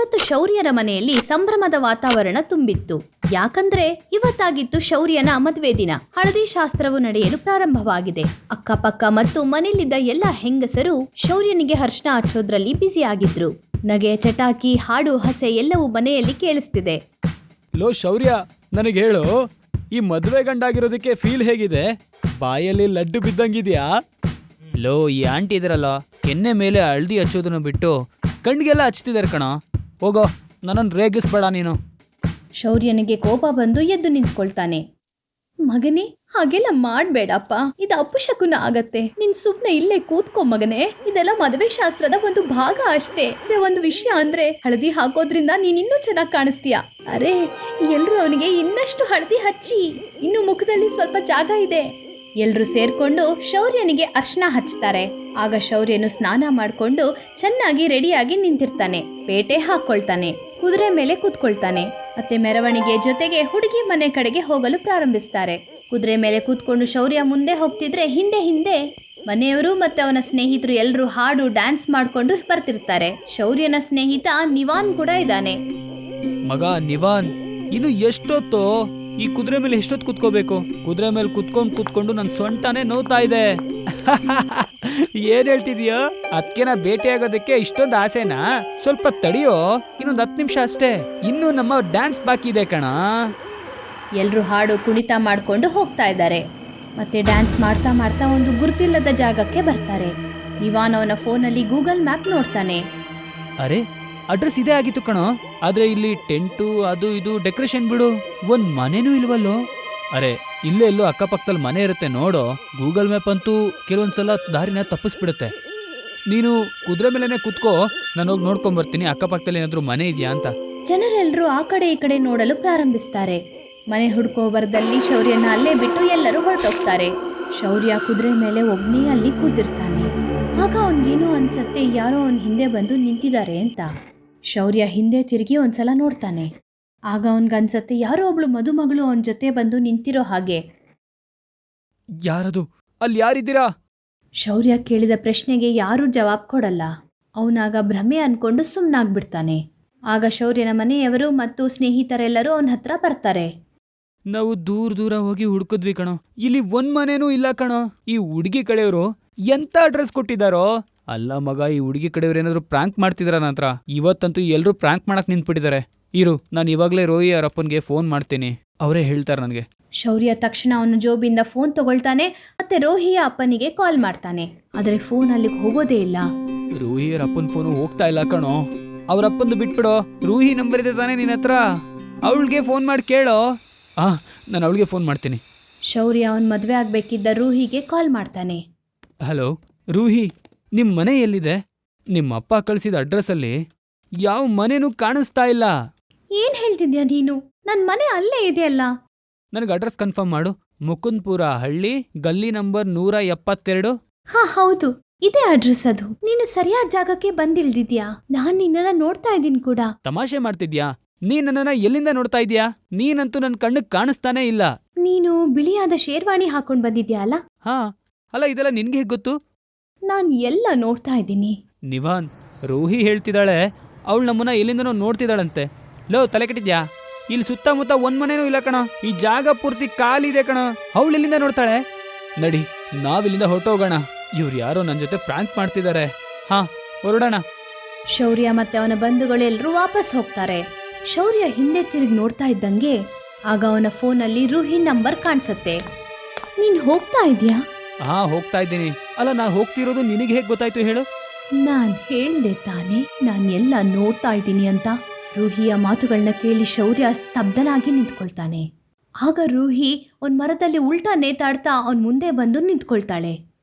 ಇವತ್ತು ಶೌರ್ಯನ ಮನೆಯಲ್ಲಿ ಸಂಭ್ರಮದ ವಾತಾವರಣ ತುಂಬಿತ್ತು. ಯಾಕಂದ್ರೆ ಇವತ್ತಾಗಿತ್ತು ಶೌರ್ಯನ ಮದುವೆ ದಿನ. ಹಳದಿ ಶಾಸ್ತ್ರವು ನಡೆಯಲು ಪ್ರಾರಂಭವಾಗಿದೆ. ಅಕ್ಕಪಕ್ಕ ಮತ್ತು ಮನೆಯಲ್ಲಿದ್ದ ಎಲ್ಲ ಹೆಂಗಸರು ಶೌರ್ಯನಿಗೆ ಅರ್ಶನ ಹಚ್ಚೋದ್ರಲ್ಲಿ ಬ್ಯುಸಿ ಆಗಿದ್ರು. ನಗೆ, ಚಟಾಕಿ, ಹಾಡು, ಹಸೆ ಎಲ್ಲವೂ ಮನೆಯಲ್ಲಿ ಕೇಳಿಸ್ತಿದೆ. ಲೋ ಶೌರ್ಯ, ನನಗೆ ಹೇಳು, ಈ ಮದುವೆ ಗಂಡಾಗಿರೋದಕ್ಕೆ ಫೀಲ್ ಹೇಗಿದೆ? ಬಾಯಲ್ಲಿ ಲಡ್ಡು ಬಿದ್ದಂಗಿದ್ಯಾ? ಲೋ, ಈ ಆಂಟಿ ಇದ್ರಲ್ಲ, ಕೆನ್ನೆ ಮೇಲೆ ಹಳದಿ ಹಚ್ಚೋದನ್ನು ಬಿಟ್ಟು ಕಣ್ಣಿಗೆಲ್ಲ ಹಚ್ತಿದಾರೆ ಕಣ. ಹೋಗೋ, ನನ್ನನ್ನು ರೇಗಿಸ್ಬೇಡ ನೀನು. ಶೌರ್ಯನಿಗೆ ಕೋಪ ಬಂದು ಎದ್ದು ನಿಂತ್ಕೊಳ್ತಾನೆ. ಮಗನೇ, ಹಾಗೆಲ್ಲ ಮಾಡ್ಬೇಡಪ್ಪ, ಇದು ಅಪಶಕುನ ಆಗತ್ತೆ. ನೀನ್ ಸುಮ್ನೆ ಇಲ್ಲೇ ಕೂತ್ಕೊ ಮಗನೇ. ಇದೆಲ್ಲ ಮದುವೆ ಶಾಸ್ತ್ರದ ಒಂದು ಭಾಗ ಅಷ್ಟೇ. ಒಂದು ವಿಷಯ ಅಂದ್ರೆ ಹಳದಿ ಹಾಕೋದ್ರಿಂದ ನೀನ್ ಇನ್ನೂ ಚೆನ್ನಾಗಿ ಕಾಣಿಸ್ತೀಯ. ಅರೆ, ಎಲ್ರು ಅವನಿಗೆ ಇನ್ನಷ್ಟು ಹಳದಿ ಹಚ್ಚಿ, ಇನ್ನು ಮುಖದಲ್ಲಿ ಸ್ವಲ್ಪ ಜಾಗ ಇದೆ. ಎಲ್ರು ಸೇರ್ಕೊಂಡು ಶೌರ್ಯನಿಗೆ ಅರ್ಶನ ಹಚ್ತಾರೆ. ಆಗ ಶೌರ್ಯನು ಸ್ನಾನ ಮಾಡ್ಕೊಂಡು ಚೆನ್ನಾಗಿ ರೆಡಿಯಾಗಿ ನಿಂತಿರ್ತಾನೆ. ಪೇಟೆ ಹಾಕೊಳ್ತಾನೆ, ಕುದುರೆ ಮೇಲೆ ಕೂತ್ಕೊಳ್ತಾನೆ. ಮತ್ತೆ ಮೆರವಣಿಗೆ ಜೊತೆಗೆ ಹುಡುಗಿ ಮನೆ ಕಡೆಗೆ ಹೋಗಲು ಪ್ರಾರಂಭಿಸ್ತಾರೆ. ಕುದುರೆ ಮೇಲೆ ಕೂತ್ಕೊಂಡು ಶೌರ್ಯ ಮುಂದೆ ಹೋಗ್ತಿದ್ರೆ ಹಿಂದೆ ಹಿಂದೆ ಮನೆಯವರು ಮತ್ತೆ ಅವನ ಸ್ನೇಹಿತರು ಎಲ್ಲರೂ ಹಾಡು ಡ್ಯಾನ್ಸ್ ಮಾಡ್ಕೊಂಡು ಬರ್ತಿರ್ತಾರೆ. ಶೌರ್ಯನ ಸ್ನೇಹಿತ ನಿವಾನ್ ಕೂಡ ಇದ್ದಾನೆ. ಮಗ ನಿವಾನ್, ಇನ್ನು ಎಷ್ಟೊತ್ತು ಈ ಕುದುರೆ ಮೇಲೆ ಎಷ್ಟೊತ್ತು ಕುತ್ಕೋಬೇಕು? ಕುದುರೆ ಮೇಲೆ ಕುತ್ಕೊಂಡು ನನ್ನ ಸೊಂಟನೇ ನೋವ್ತಾ ಇದೆ. ಏನ್ ಹೇಳ್ತಿದೀಯೋ? ಅದಕ್ಕೆ ನಾ ಭೇಟಿ ಆಗೋದಕ್ಕೆ ಇಷ್ಟೊಂದು ಆಸೆನಾ? ಸ್ವಲ್ಪ ತಡಿಯೋ, ಇನ್ನೊಂದು 10 ನಿಮಿಷ ಅಷ್ಟೇ. ಇನ್ನು ನಮ್ಮ ಡ್ಯಾನ್ಸ್ ಬಾಕಿ ಇದೆ ಕಣ. ಎಲ್ರು ಹಾಡು ಕುಣಿತ ಮಾಡ್ಕೊಂಡು ಹೋಗ್ತಾ ಇದ್ದಾರೆ. ಮತ್ತೆ ಡ್ಯಾನ್ಸ್ ಮಾಡ್ತಾ ಮಾಡ್ತಾ ಒಂದು ಗುರುತಿಲ್ಲದ ಜಾಗಕ್ಕೆ ಬರ್ತಾರೆ. ನಿವಾನ್ ಅವನ ಫೋನಲ್ಲಿ ಗೂಗಲ್ ಮ್ಯಾಪ್ ನೋಡ್ತಾನೆ. ಅರೆ, ಅಡ್ರೆಸ್ ಇದೇ ಆಗಿತ್ತು ಕಣೋ. ಆದ್ರೆ ಇಲ್ಲಿ ಟೆಂಟು ಅದು ಇದು ಡೆಕೋರೇಷನ್ ಬಿಡು, ಒಂದ್ ಮನೆನೂ ಇಲ್ವಲ್ಲೋ. ಅರೆ, ಇಲ್ಲೇ ಎಲ್ಲೋ ಅಕ್ಕಪಕ್ಕದಲ್ಲಿ ಮನೆ ಇರುತ್ತೆ ನೋಡೋ. ಗೂಗಲ್ ಮ್ಯಾಪ್ ಅಂತೂ ಕೆಲವೊಂದ್ಸಲ ದಾರಿನ ತಪ್ಪಿಸ್ಬಿಡುತ್ತೆ. ನೀನು ಕುದುರೆ ಮೇಲೆನೆ ಕುತ್ಕೋ, ನಾನು ಹೋಗಿ ನೋಡ್ಕೊಂಬರ್ತೀನಿ ಅಕ್ಕಪಕ್ಕದಲ್ಲಿ ಏನಾದ್ರು ಮನೆ ಇದೆಯಾ ಅಂತ. ಜನರೆಲ್ಲರೂ ಆ ಕಡೆ ಈ ಕಡೆ ನೋಡಲು ಪ್ರಾರಂಭಿಸ್ತಾರೆ. ಮನೆ ಹುಡ್ಕೋ ಬರದಲ್ಲಿ ಶೌರ್ಯನ ಅಲ್ಲೇ ಬಿಟ್ಟು ಎಲ್ಲರೂ ಹೊರಟೋಗ್ತಾರೆ. ಶೌರ್ಯ ಕುದುರೆ ಮೇಲೆ ಒಬ್ನೇ ಅಲ್ಲಿ ಕೂತಿರ್ತಾನೆ. ಆಗ ಅವನ್ಗೇನೋ ಅನ್ಸತ್ತೆ, ಯಾರೋ ಅವನ್ ಹಿಂದೆ ಬಂದು ನಿಂತಿದ್ದಾರೆ ಅಂತ. ಶೌರ್ಯ ಹಿಂದೆ ತಿರುಗಿ ಒಂದ್ಸಲ ನೋಡ್ತಾನೆ. ಆಗ ಅವನ್ಗನ್ಸತ್ತೆ ಯಾರೋ ಒಬ್ಳು ಮದುಮಗಳು ಅವನ ಜೊತೆ ಬಂದು ನಿಂತಿರೋ ಹಾಗೆ. ಯಾರದು? ಅಲ್ಲಿ ಯಾರಿದ್ದೀರಾ? ಶೌರ್ಯ ಕೇಳಿದ ಪ್ರಶ್ನೆಗೆ ಯಾರೂ ಜವಾಬ್ ಕೊಡಲ್ಲ. ಅವನಾಗ ಭ್ರಮೆ ಅನ್ಕೊಂಡು ಸುಮ್ಮನಾಗ್ಬಿಡ್ತಾನೆ. ಆಗ ಶೌರ್ಯನ ಮನೆಯವರು ಮತ್ತು ಸ್ನೇಹಿತರೆಲ್ಲರೂ ಅವನ ಹತ್ರ ಬರ್ತಾರೆ. ನಾವು ದೂರ ಹೋಗಿ ಹುಡುಕಿದ್ವಿ ಕಣೋ, ಇಲ್ಲಿ ಒಂದ್ ಮನೇನೂ ಇಲ್ಲ ಕಣೋ. ಈ ಹುಡುಗಿ ಕಡೆಯವರು ಎಂತ ಅಡ್ರೆಸ್ ಕೊಟ್ಟಿದಾರೋ? ಅಲ್ಲ ಮಗ, ಈ ಹುಡುಗಿ ಕಡೆಯವ್ರು ಏನಾದ್ರು ಪ್ರಾಂಕ್ ಮಾಡ್ತಿದಾರ ನನ್ನ ಹತ್ರ? ಇವತ್ತಂತೂ ಎಲ್ರೂ ಪ್ರಾಂಕ್ ಮಾಡಕ್ ನಿಂತ್ಬಿಟ್ಟಿದ್ದಾರೆ. ಇರು, ನಾನು ಇವಾಗಲೇ ರೋಹಿ ಅವರಪ್ಪನ್ಗೆ ಫೋನ್ ಮಾಡ್ತೀನಿ, ಅವರೇ ಹೇಳ್ತಾರೆ ನನಗೆ. ಶೌರ್ಯ ತಕ್ಷಣ ಅವನ ಜೋಬಿಂದ ಫೋನ್ ತಗೊಳ್ತಾನೆ. ಮತ್ತೆ ರೋಹಿಯ ಅಪ್ಪನಿಗೆ ಕಾಲ್ ಮಾಡ್ತಾನೆ. ಆದ್ರೆ ಫೋನ್ ಅಲ್ಲಿಗೆ ಹೋಗೋದೇ ಇಲ್ಲ. ರೂಹಿ ಅವ್ರ ಅಪ್ಪನ ಫೋನು ಹೋಗ್ತಾ ಇಲ್ಲ ಕಣೋ. ಅವ್ರ ಅಪ್ಪಂದು ಬಿಟ್ಬಿಡೋ. ರೂಹಿ ನಂಬರ್ ಇದೆ ತಾನೇ ನಿನ್ನ ಹತ್ರ? ಅವಳಿಗೆ ಫೋನ್ ಮಾಡಿ ಕೇಳೋ. ನಾನು ಅವಳಿಗೆ ಫೋನ್ ಮಾಡ್ತೀನಿ. ಶೌರ್ಯ ಅವನ್ ಮದ್ವೆ ಆಗ್ಬೇಕಿದ್ದ ರೂಹಿಗೆ ಕಾಲ್ ಮಾಡ್ತಾನೆ. ಹಲೋ ರೂಹಿ, ನಿಮ್ಮ ಮನೆ ಎಲ್ಲಿದೆ? ನಿಮ್ಮ ಅಪ್ಪ ಕಳಿಸಿದ ಅಡ್ರೆಸ್ಸಲ್ಲಿ ಯಾವ ಮನೆನೂ ಕಾಣಿಸ್ತಾ ಇಲ್ಲ. ಏನ್ ಹೇಳ್ತಿದ್ಯಾ ನೀನು? ನನ್ ಮನೆ ಅಲ್ಲೇ ಇದೆಯಲ್ಲ. ನನಗೆ ಅಡ್ರೆಸ್ ಕನ್ಫರ್ಮ್ ಮಾಡು. ಮುಕುಂದ್ಪುರ ಹಳ್ಳಿ, ಗಲ್ಲಿ ನಂಬರ್ 172. ಹೌದು, ಇದೇ ಅಡ್ರೆಸ್ ಅದು. ನೀನು ಸರಿಯಾದ ಜಾಗಕ್ಕೆ ಬಂದಿಲ್ದಿದ್ಯಾ. ನಾನ್ ನಿನ್ನನ್ನ ನೋಡ್ತಾ ಇದ್ದೀನಿ ಕೂಡ. ತಮಾಷೆ ಮಾಡ್ತಿದ್ಯಾ? ನೀನ್ ನನ್ನನ್ನ ಎಲ್ಲಿಂದ ನೋಡ್ತಾ ಇದೀಯಾ? ನೀನಂತೂ ನನ್ನ ಕಣ್ಣಿಗೆ ಕಾಣಿಸ್ತಾನೇ ಇಲ್ಲ. ನೀನು ಬಿಳಿಯಾದ ಶೇರ್ವಾಣಿ ಹಾಕೊಂಡ್ ಬಂದಿದ್ಯಾ ಅಲ್ಲ? ಅಲ್ಲ, ಇದೆಲ್ಲ ನಿನ್ಗೆ ಹೇಗೆ ಗೊತ್ತು? ನಾನ್ ಎಲ್ಲ ನೋಡ್ತಾ ಇದ್ದೀನಿ. ನಿವಾನ್, ರೂಹಿ ಹೇಳ್ತಿದ್ದಾಳೆ ಅವಳು ನಮ್ಮನ್ನ ಎಲ್ಲಿಂದನೋ ನೋಡ್ತಿದ್ದಾಳಂತೆ. ಲೋ, ತಲೆ ಕೆಟ್ಟಿದ್ಯಾ? ಇಲ್ಲಿ ಸುತ್ತಮುತ್ತ ಒಂದ್ ಮನೇನೂ ಇಲ್ಲ ಕಣ. ಈ ಜಾಗ ಪೂರ್ತಿ ಖಾಲಿದೆ ಕಣ. ಅವಳು ಎಲ್ಲಿಂದ ನೋಡ್ತಾಳೆ? ನಡಿ, ನಾವಿಲ್ಲಿಂದ ಹೊರಟೋಗೋಣ. ಇವ್ರು ಯಾರೋ ನನ್ನ ಜೊತೆ ಪ್ರಾಂಕ್ ಮಾಡ್ತಿದ್ದಾರೆ. ಹೊರಡೋಣ. ಶೌರ್ಯ ಮತ್ತೆ ಅವನ ಬಂಧುಗಳು ಎಲ್ಲರೂ ವಾಪಸ್ ಹೋಗ್ತಾರೆ. ಶೌರ್ಯ ಹಿಂದೆ ತಿರುಗಿ ನೋಡ್ತಾ ಇದ್ದಂಗೆ ಆಗ ಅವನ ಫೋನಲ್ಲಿ ರೂಹಿ ನಂಬರ್ ಕಾಣಿಸತ್ತೆ. ನೀನ್ ಹೋಗ್ತಾ ಇದ್ಯಾ? ಹೋಗ್ತಾ ಇದ್ದೀನಿ. ಅಲ್ಲ, ನಾ ಹೋಗ್ತಿರೋದು ನಿನಗೆ ಹೇಗೆ ಗೊತ್ತಾಯ್ತು ಹೇಳು? ನಾನ್ ಹೇಳ್ದೆ ತಾನೆ, ನಾನ್ ಎಲ್ಲ ನೋಡ್ತಾ ಇದ್ದೀನಿ ಅಂತ. ರೂಹಿಯ ಮಾತುಗಳನ್ನ ಕೇಳಿ ಶೌರ್ಯ ಸ್ತಬ್ಧನಾಗಿ ನಿಂತ್ಕೊಳ್ತಾನೆ. ಆಗ ರೂಹಿ ಒಂದ್ ಮರದಲ್ಲಿ ಉಲ್ಟಾ ನೇತಾಡ್ತಾ ಅವನ್ ಮುಂದೆ ಬಂದು ನಿಂತ್ಕೊಳ್ತಾಳೆ.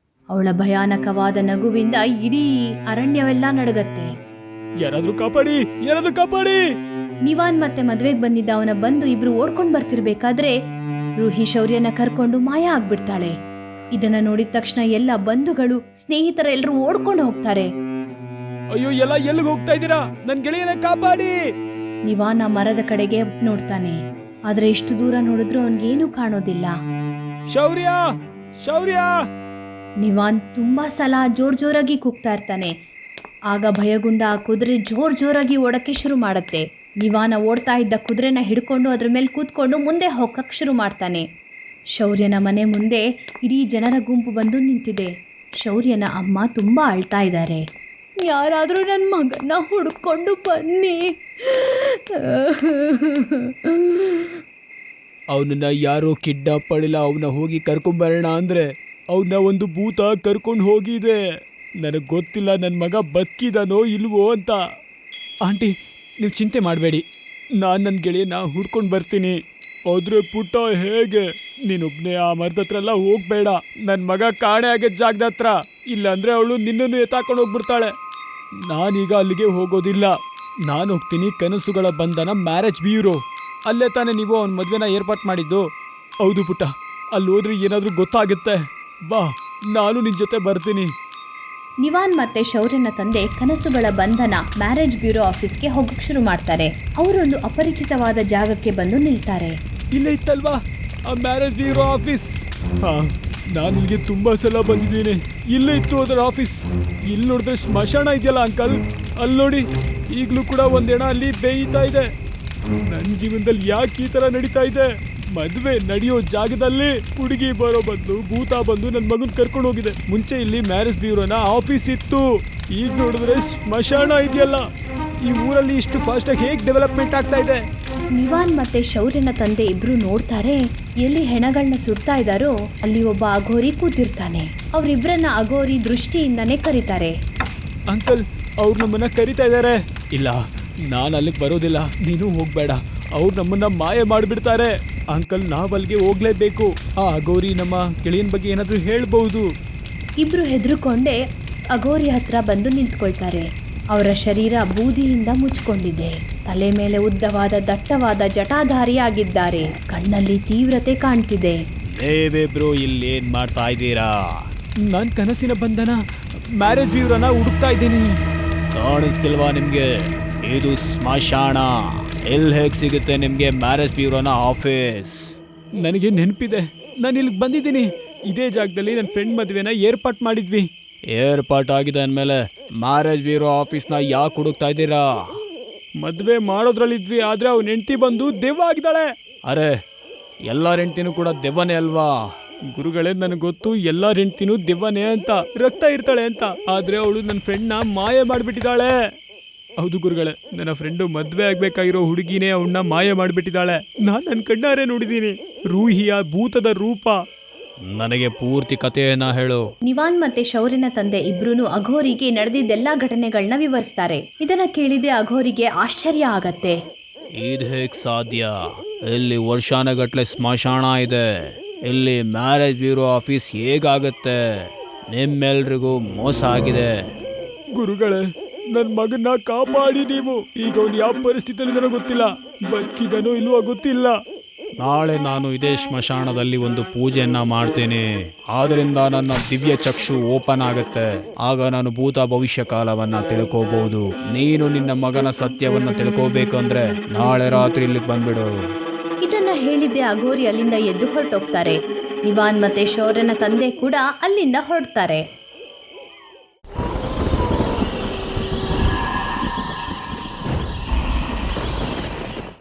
ಅವಳ ಭಯಾನಕವಾದ ನಗುವಿಂದ ಇಡೀ ಅರಣ್ಯವೆಲ್ಲ ನಡುಗತ್ತೆ. ಯಾರಾದ್ರೂ ಕಾಪಾಡಿ, ಯಾರಾದ್ರೂ ಕಾಪಾಡಿ! ನಿವಾನ್ ಮತ್ತೆ ಮದ್ವೆಗ್ ಬಂದಿದ್ದ ಅವನ ಬಂದು ಇಬ್ರು ಓಡ್ಕೊಂಡ್ ಬರ್ತಿರ್ಬೇಕಾದ್ರೆ ರೂಹಿ ಶೌರ್ಯನ ಕರ್ಕೊಂಡು ಮಾಯ ಆಗ್ಬಿಡ್ತಾಳೆ. ಇದನ್ನ ನೋಡಿದ ತಕ್ಷಣ ಎಲ್ಲ ಬಂಧುಗಳು, ಸ್ನೇಹಿತರೆಲ್ಲರೂ ಓಡ್ಕೊಂಡು ಹೋಗ್ತಾರೆ. ಅಯ್ಯೋ, ಎಲ್ಲ ಎಲ್ಲಿಗೆ ಹೋಗ್ತಾ ಇದ್ದೀರಾ? ನನ್ ಗೆಳೆಯನ ಕಾಪಾಡಿ! ನಿವಾನ್ ಆ ಮರದ ಕಡೆಗೆ ನೋಡ್ತಾನೆ. ಆದ್ರೆ ಇಷ್ಟು ದೂರ ನೋಡಿದ್ರು ಅವನ್ಗೇನು ಕಾಣೋದಿಲ್ಲ. ಶೌರ್ಯ, ಶೌರ್ಯ! ನಿವಾನ್ ತುಂಬಾ ಸಲ ಜೋರಾಗಿ ಕೂಗ್ತಾ ಇರ್ತಾನೆ. ಆಗ ಭಯಗೊಂಡ ಆ ಕುದುರೆ ಜೋರಾಗಿ ಓಡಕ್ಕೆ ಶುರು ಮಾಡುತ್ತೆ. ನಿವಾನ ಓಡ್ತಾ ಇದ್ದ ಕುದುರೆನ ಹಿಡ್ಕೊಂಡು ಅದ್ರ ಮೇಲೆ ಕೂತ್ಕೊಂಡು ಮುಂದೆ ಹೋಗಕ್ಕೆ ಶುರು ಮಾಡ್ತಾನೆ. ಶೌರ್ಯನ ಮನೆ ಮುಂದೆ ಇಡೀ ಜನರ ಗುಂಪು ಬಂದು ನಿಂತಿದೆ. ಶೌರ್ಯನ ಅಮ್ಮ ತುಂಬ ಅಳ್ತಾ ಇದ್ದಾರೆ. ಯಾರಾದರೂ ನನ್ನ ಮಗನ ಹುಡ್ಕೊಂಡು ಬನ್ನಿ. ಅವನನ್ನ ಯಾರೋ ಕಿಡ್ನಾಪ್ ಮಾಡಿಲ್ಲ, ಅವನ್ನ ಹೋಗಿ ಕರ್ಕೊಂಬರೋಣ ಅಂದರೆ ಅವನ್ನ ಒಂದು ಭೂತ ಕರ್ಕೊಂಡು ಹೋಗಿದೆ. ನನಗೆ ಗೊತ್ತಿಲ್ಲ ನನ್ನ ಮಗ ಬದುಕಿದಾನೋ ಇಲ್ವೋ ಅಂತ. ಆಂಟಿ, ನೀವು ಚಿಂತೆ ಮಾಡಬೇಡಿ, ನಾನು ನನ್ನ ಗೆಳೆಯನ ಹುಡ್ಕೊಂಡು ಬರ್ತೀನಿ. ಆದರೆ ಪುಟ್ಟ ಹೇಗೆ? ನೀನೊಬ್ಬನೇ ಆ ಮರದ ಹತ್ರ ಎಲ್ಲ ಹೋಗ್ಬೇಡ. ನನ್ನ ಮಗ ಕಾಣೆ ಆಗಿದ್ದ ಜಾಗದ ಹತ್ರ, ಇಲ್ಲಾಂದರೆ ಅವಳು ನಿನ್ನನ್ನು ಎತ್ತಾಕೊಂಡು ಹೋಗ್ಬಿಡ್ತಾಳೆ. ನಾನೀಗ ಅಲ್ಲಿಗೆ ಹೋಗೋದಿಲ್ಲ. ನಾನು ಹೋಗ್ತೀನಿ ಕನಸುಗಳ ಬಂಧನ ಮ್ಯಾರೇಜ್ ಬ್ಯೂರೋ. ಅಲ್ಲೇ ತಾನೇ ನೀವು ಅವನ ಮದುವೆನ ಏರ್ಪಾಟ್ ಮಾಡಿದ್ದು? ಹೌದು ಪುಟ್ಟ, ಅಲ್ಲಿ ಹೋದ್ರೆ ಏನಾದರೂ ಗೊತ್ತಾಗುತ್ತೆ. ಬಾ, ನಾನು ನಿನ್ನ ಜೊತೆ ಬರ್ತೀನಿ. ನಿವಾನ್ ಮತ್ತೆ ಶೌರ್ಯನ ತಂದೆ ಕನಸುಗಳ ಬಂಧನ ಮ್ಯಾರೇಜ್ ಬ್ಯೂರೋ ಆಫೀಸ್ಗೆ ಹೋಗಕ್ಕೆ ಶುರು ಮಾಡ್ತಾರೆ. ಅವರೊಂದು ಅಪರಿಚಿತವಾದ ಜಾಗಕ್ಕೆ ಬಂದು ನಿಲ್ತಾರೆ. ಇಲ್ಲೇ ಇತ್ತಲ್ವಾ ಆ ಮ್ಯಾರೇಜ್ ಬ್ಯೂರೋ ಆಫೀಸ್? ಹಾ, ನಾನು ಇಲ್ಲಿಗೆ ತುಂಬಾ ಸಲ ಬಂದಿದ್ದೀನಿ. ಇಲ್ಲೇ ಇತ್ತು ಅದರ ಆಫೀಸ್. ಇಲ್ಲಿ ನೋಡಿದ್ರೆ ಸ್ಮಶಾನ ಇದೆಯಲ್ಲ ಅಂಕಲ್, ಅಲ್ಲಿ ನೋಡಿ ಈಗಲೂ ಕೂಡ ಒಂದೇಣ ಅಲ್ಲಿ ಬೇಯ್ತಾ ಇದೆ. ನನ್ನ ಜೀವನದಲ್ಲಿ ಯಾಕೆ ಈ ಥರ ನಡೀತಾ ಇದೆ? ಮದುವೆ ನಡೆಯೋ ಜಾಗದಲ್ಲಿ ಹುಡುಗಿ ಬರೋ ಬದಲು ಭೂತ ಬಂದು ನನ್ನ ಮಗನ್ ಕರ್ಕೊಂಡು ಹೋಗಿದೆ. ಮುಂಚೆ ಇಲ್ಲಿ ಮ್ಯಾರೇಜ್ ಬ್ಯೂರೋನ ಆಫೀಸ್ ಇತ್ತು, ಈಗ ನೋಡಿದ್ರೆ ಸ್ಮಶಾನ ಇದೆಯಲ್ಲ. ಈ ಊರಲ್ಲಿ ಇಷ್ಟು ಫಾಸ್ಟಾಗಿ ಹೇಗೆ ಡೆವಲಪ್ಮೆಂಟ್ ಆಗ್ತಾ ಇದೆ? ನಿವಾನ್ ಮತ್ತೆ ಶೌರ್ಯನ ತಂದೆ ಇಬ್ರು ನೋಡ್ತಾರೆ. ಎಲ್ಲಿ ಹೆಣಗಳನ್ನ ಸುಡ್ತಾ ಇದ್ದಾರೋ ಅಲ್ಲಿ ಒಬ್ಬ ಅಘೋರಿ ಕೂತಿರ್ತಾನೆ. ಅವರಿಬ್ಬರನ್ನ ಅಘೋರಿ ದೃಷ್ಟಿಯಿಂದಾನೇ ಕರೀತಾರೆ. ಅಂಕಲ್, ಅವ್ರು ನಮ್ಮನ್ನ ಕರಿತಾ ಇದ್ದಾರೆ. ಇಲ್ಲ, ನಾನು ಅಲ್ಲಿಗೆ ಬರೋದಿಲ್ಲ, ನೀನು ಹೋಗ್ಬೇಡ. ಅವ್ರು ನಮ್ಮನ್ನ ಮಾಯ ಮಾಡಿಬಿಡ್ತಾರೆ. ಅಂಕಲ್, ನಾವು ಅಲ್ಲಿಗೆ ಹೋಗ್ಲೇಬೇಕು. ಆ ಅಘೋರಿ ನಮ್ಮ ಗೆಳೆಯನ ಬಗ್ಗೆ ಏನಾದರೂ ಹೇಳ್ಬಹುದು. ಇಬ್ರು ಹೆದರ್ಕೊಂಡೆ ಅಘೋರಿ ಹತ್ರ ಬಂದು ನಿಂತ್ಕೊಳ್ತಾರೆ. ಅವರ ಶರೀರ ಬೂದಿಯಿಂದ ಮುಚ್ಕೊಂಡಿದೆ. ತಲೆ ಮೇಲೆ ಉದ್ದವಾದ ದಟ್ಟವಾದ ಜಟಾಧಾರಿಯಾಗಿದ್ದಾರೆ. ಕಣ್ಣಲ್ಲಿ ತೀವ್ರತೆ ಕಾಣ್ತಿದೆ. ನೀವಿಬ್ರು ಇಲ್ಲಿ ಏನ್ ಮಾಡ್ತಾ ಇದ್ದೀರಾ? ನಾನು ಕನಸಿನ ಬಂಧನ ಮ್ಯಾರೇಜ್ ಬ್ಯೂರೋನ ಹುಡುಕ್ತಾ ಇದ್ದೀನಿ. ಕಾಣಿಸ್ತಿಲ್ವಾ ನಿಮ್ಗೆ? ಇದು ಸ್ಮಶಾನ. ಎಲ್ಲಿ ಹೇಗೆ ಸಿಗುತ್ತೆ ನಿಮಗೆ ಮ್ಯಾರೇಜ್ ಬ್ಯೂರೋನ ಆಫೀಸ್? ನನಗೆ ನೆನಪಿದೆ, ನಾನು ಇಲ್ಲಿಗೆ ಬಂದಿದ್ದೀನಿ. ಇದೇ ಜಾಗದಲ್ಲಿ ನನ್ನ ಫ್ರೆಂಡ್ ಮದುವೆನ ಏರ್ಪಾಟ್ ಮಾಡಿದ್ವಿ. ಏರ್ಪಾಟ್ ಆಗಿದೆ ಅಂದಮೇಲೆ ಮ್ಯಾರೇಜ್ ಬ್ಯೂರೋ ಆಫೀಸ್ನ ಯಾಕೆ ಹುಡುಕ್ತಾ ಇದ್ದೀರಾ? ಮದುವೆ ಮಾಡೋದ್ರಲ್ಲಿದ್ವಿ, ಆದರೆ ಅವ್ನ ಹೆಂಡತಿ ಬಂದು ದೆವ್ವ ಆಗಿದ್ದಾಳೆ. ಅರೆ, ಎಲ್ಲರ ಹೆಂಡ್ತಿನೂ ಕೂಡ ದೆವ್ವನೇ ಅಲ್ವಾ? ಗುರುಗಳೇ, ನನಗೆ ಗೊತ್ತು ಎಲ್ಲರ ಹೆಂಡ್ತಿನೂ ದೆವ್ವನೇ ಅಂತ, ರಕ್ತ ಇರ್ತಾಳೆ ಅಂತ. ಆದರೆ ಅವಳು ನನ್ನ ಫ್ರೆಂಡ್ನ ಮಾಯ ಮಾಡಿಬಿಟ್ಟಿದ್ದಾಳೆ. ಹೌದು ಗುರುಗಳೇ, ನನ್ನ ಫ್ರೆಂಡು ಮದುವೆ ಆಗಬೇಕಾಗಿರೋ ಹುಡುಗಿನೇ ಅವನ್ನ ಮಾಯ ಮಾಡಿಬಿಟ್ಟಿದ್ದಾಳೆ. ನಾನು ನನ್ನ ಕಣ್ಣಾರೆ ನೋಡಿದ್ದೀನಿ. ರೂಹಿಯ ಭೂತದ ರೂಪ. ನನಗೆ ಪೂರ್ತಿ ಕಥೆಯನ್ನ ಹೇಳು. ನಿವಾನ್ ಮತ್ತೆ ಶೌರ್ಯನ ತಂದೆ ಇಬ್ರು ಅಘೋರಿಗೆ ನಡೆದಿದ್ದೆಲ್ಲಾ ಘಟನೆಗಳನ್ನ ವಿವರಿಸ್ತಾರೆ. ಇದನ್ನ ಕೇಳಿದೆ ಅಘೋರಿಗೆ ಆಶ್ಚರ್ಯ ಆಗತ್ತೆ. ಇದು ಹೇಗೆ ಸಾಧ್ಯ? ಇಲ್ಲಿ ವರ್ಷಾನಗಟ್ಲೆ ಸ್ಮಶಾನ ಇದೆ, ಇಲ್ಲಿ ಮ್ಯಾರೇಜ್ ಬ್ಯೂರೋ ಆಫೀಸ್ ಹೇಗಾಗತ್ತೆ? ನಿಮ್ಮೆಲ್ರಿಗೂ ಮೋಸ ಆಗಿದೆ. ಗುರುಗಳೇ, ನನ್ನ ಮಗನ್ನ ಕಾಪಾಡಿ ನೀವು. ಈಗ ಅವ್ನು ಯಾವ ಪರಿಸ್ಥಿತಿಯಲ್ಲಿ ನನಗೆ ಗೊತ್ತಿಲ್ಲ, ಬದುಕಿದನೋ ಇಲ್ವೋ ಗೊತ್ತಿಲ್ಲ. ನಾಳೆ ನಾನು ಇದೇ ಸ್ಮಶಾನದಲ್ಲಿ ಒಂದು ಪೂಜೆಯನ್ನ ಮಾಡ್ತೇನೆ. ಆದ್ರಿಂದ ನನ್ನ ದಿವ್ಯ ಚಕ್ಷು ಓಪನ್ ಆಗುತ್ತೆ. ಆಗ ನಾನು ಭೂತ ಭವಿಷ್ಯ ಕಾಲವನ್ನ ತಿಳ್ಕೋಬಹುದು. ನೀನು ನಿನ್ನ ಮಗನ ಸತ್ಯವನ್ನ ತಿಳ್ಕೋಬೇಕಂದ್ರೆ ನಾಳೆ ರಾತ್ರಿ ಇಲ್ಲಿಗೆ ಬಂದ್ಬಿಡು. ಇದನ್ನ ಹೇಳಿದ್ದೆ ಅಘೋರಿ ಅಲ್ಲಿಂದ ಎದ್ದು ಹೊರಟೋಗ್ತಾರೆ. ನಿವಾನ್ ಮತ್ತೆ ಶೌರ್ಯನ ತಂದೆ ಕೂಡ ಅಲ್ಲಿಂದ ಹೊರಡ್ತಾರೆ.